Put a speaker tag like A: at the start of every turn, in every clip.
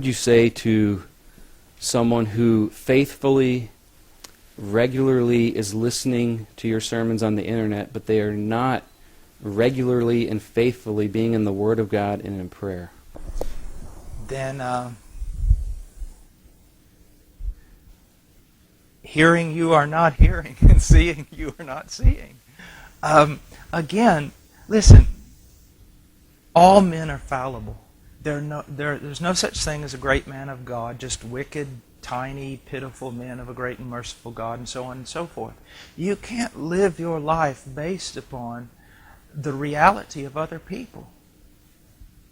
A: would you say to someone who faithfully, regularly is listening to your sermons on the internet, but they are not regularly and faithfully being in the Word of God and in prayer?
B: Then hearing you are not hearing, and seeing you are not seeing. Again, listen, all men are fallible. There's no such thing as a great man of God, just wicked, tiny, pitiful men of a great and merciful God, and so on and so forth. You can't live your life based upon the reality of other people.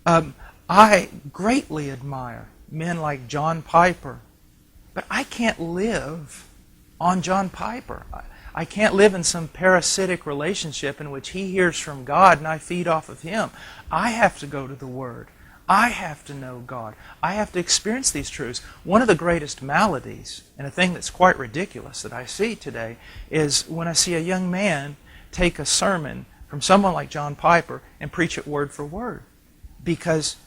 B: I greatly admire men like John Piper, but I can't live on John Piper. I can't live in some parasitic relationship in which he hears from God and I feed off of him. I have to go to the Word. I have to know God. I have to experience these truths. One of the greatest maladies, and a thing that's quite ridiculous that I see today, is when I see a young man take a sermon from someone like John Piper and preach it word for word. Because,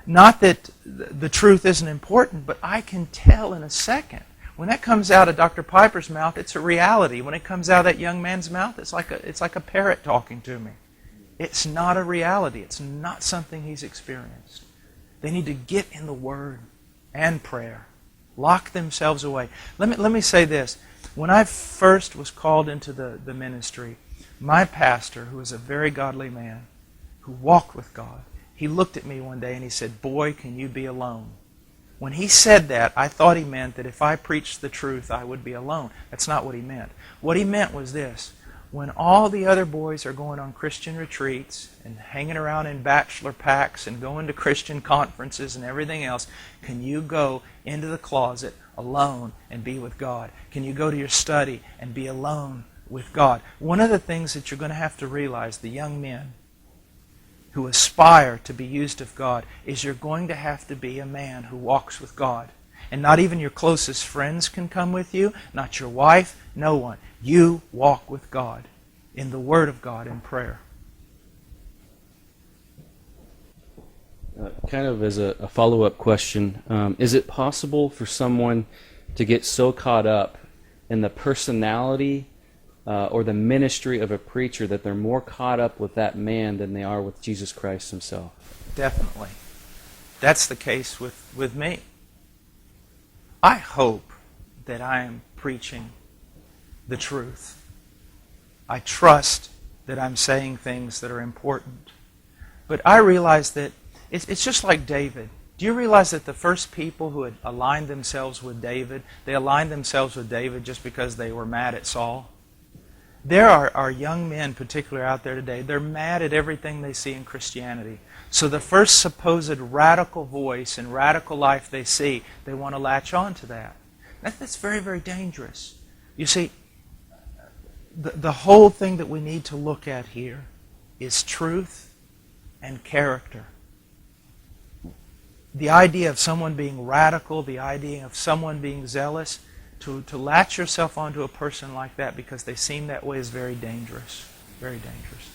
B: not that the truth isn't important, but I can tell in a second. When that comes out of Dr. Piper's mouth, it's a reality. When it comes out of that young man's mouth, it's like a parrot talking to me. It's not a reality. It's not something he's experienced. They need to get in the Word and prayer. Lock themselves away. Let me say this. When I first was called into the ministry, my pastor, who was a very godly man, who walked with God, he looked at me one day and he said, "Boy, can you be alone?" When he said that, I thought he meant that if I preached the truth, I would be alone. That's not what he meant. What he meant was this. When all the other boys are going on Christian retreats and hanging around in bachelor packs and going to Christian conferences and everything else, can you go into the closet alone and be with God? Can you go to your study and be alone with God? One of the things that you're going to have to realize, the young men who aspire to be used of God, is you're going to have to be a man who walks with God. And not even your closest friends can come with you, not your wife, no one. You walk with God in the Word of God in prayer.
A: Kind of as a follow-up question, is it possible for someone to get so caught up in the personality or the ministry of a preacher that they're more caught up with that man than they are with Jesus Christ himself?
B: Definitely. That's the case with me. I hope that I am preaching the truth. I trust that I'm saying things that are important. But I realize that it's just like David. Do you realize that the first people who had aligned themselves with David, they aligned themselves with David just because they were mad at Saul? There are young men, particularly out there today, they're mad at everything they see in Christianity. So the first supposed radical voice and radical life they see, they want to latch on to that. That's very, very dangerous. You see, the whole thing that we need to look at here is truth and character. The idea of someone being radical, the idea of someone being zealous, to latch yourself onto a person like that because they seem that way is very dangerous. Very dangerous.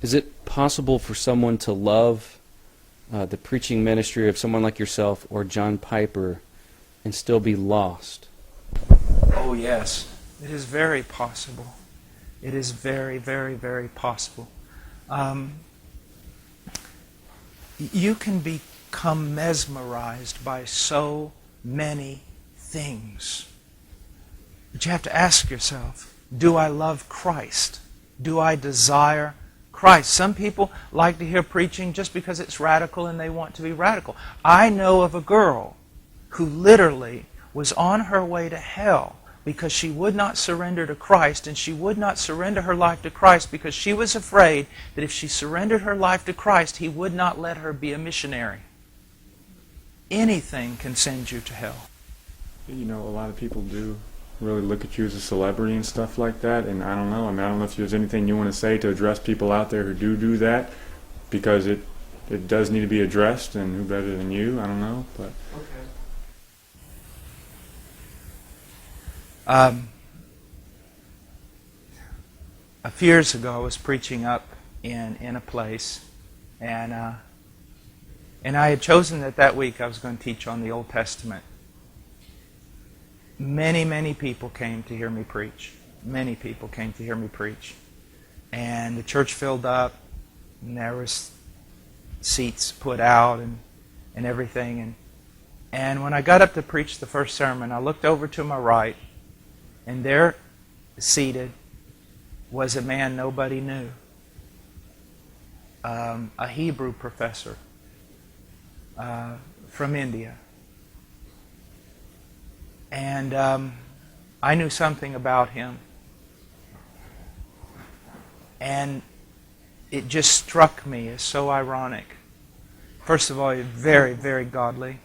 A: Is it possible for someone to love the preaching ministry of someone like yourself or John Piper and still be lost?
B: Oh, yes. It is very possible. It is very, very, very possible. You can become mesmerized by so many things. But you have to ask yourself, do I love Christ? Do I desire Christ? Some people like to hear preaching just because it's radical and they want to be radical. I know of a girl who literally was on her way to hell because she would not surrender to Christ, and she would not surrender her life to Christ because she was afraid that if she surrendered her life to Christ, He would not let her be a missionary. Anything can send you to hell.
C: You know, a lot of people do really look at you as a celebrity and stuff like that, and I don't know. I don't know if there's anything you want to say to address people out there who do that, because it does need to be addressed, and who better than you? I don't know, but...
B: Okay. A few years ago, I was preaching up in a place, and And I had chosen that week I was going to teach on the Old Testament. Many, many people came to hear me preach. Many people came to hear me preach. And the church filled up, and there was seats put out and everything. And when I got up to preach the first sermon, I looked over to my right, and there, seated, was a man nobody knew. A Hebrew professor from India. And I knew something about him. And it just struck me as so ironic. First of all, he's very, very godly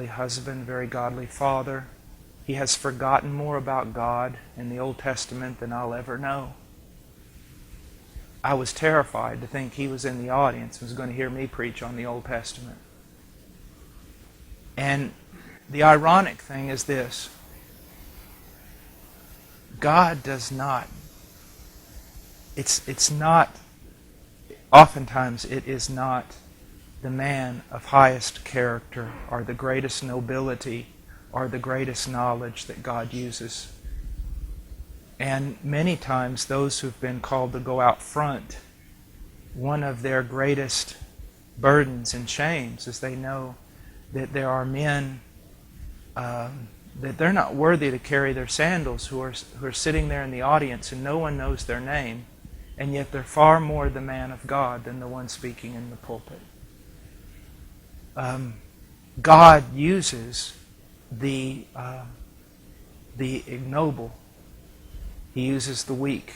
B: husband, very godly father. He has forgotten more about God in the Old Testament than I'll ever know. I was terrified to think he was in the audience and was going to hear me preach on the Old Testament. And the ironic thing is this: God does not, it's not, oftentimes it is not the man of highest character or the greatest nobility or the greatest knowledge that God uses. And many times those who've been called to go out front, one of their greatest burdens and shames is they know that there are men that they're not worthy to carry their sandals who are sitting there in the audience and no one knows their name, and yet they're far more the man of God than the one speaking in the pulpit. God uses the ignoble. He uses the weak.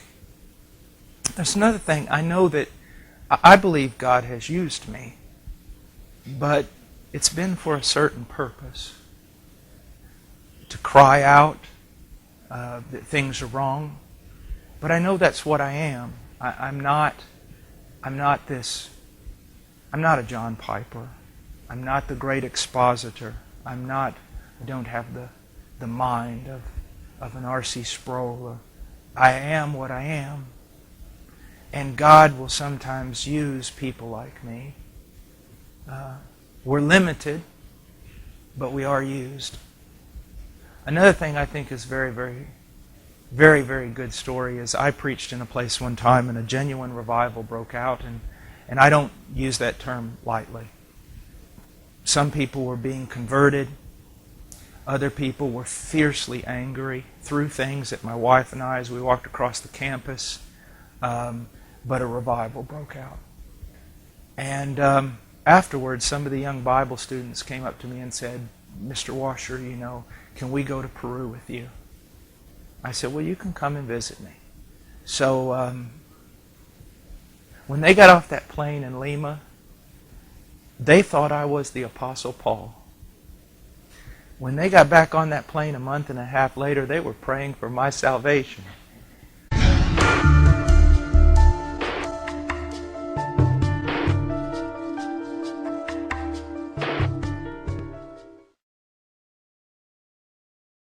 B: There's another thing. I know that I believe God has used me, but it's been for a certain purpose. To cry out that things are wrong. But I know that's what I am. I'm not a John Piper. I'm not the great expositor. I don't have the mind of an R.C. Sproul. I am what I am. And God will sometimes use people like me. We're limited, but we are used. Another thing I think is very, very, very, very good story is I preached in a place one time and a genuine revival broke out, and I don't use that term lightly. Some people were being converted. Other people were fiercely angry, threw things at my wife and I as we walked across the campus. But a revival broke out. And afterwards, some of the young Bible students came up to me and said, "Mr. Washer, can we go to Peru with you?" I said, "Well, you can come and visit me." So when they got off that plane in Lima, they thought I was the Apostle Paul. When they got back on that plane a month and a half later, they were praying for my salvation.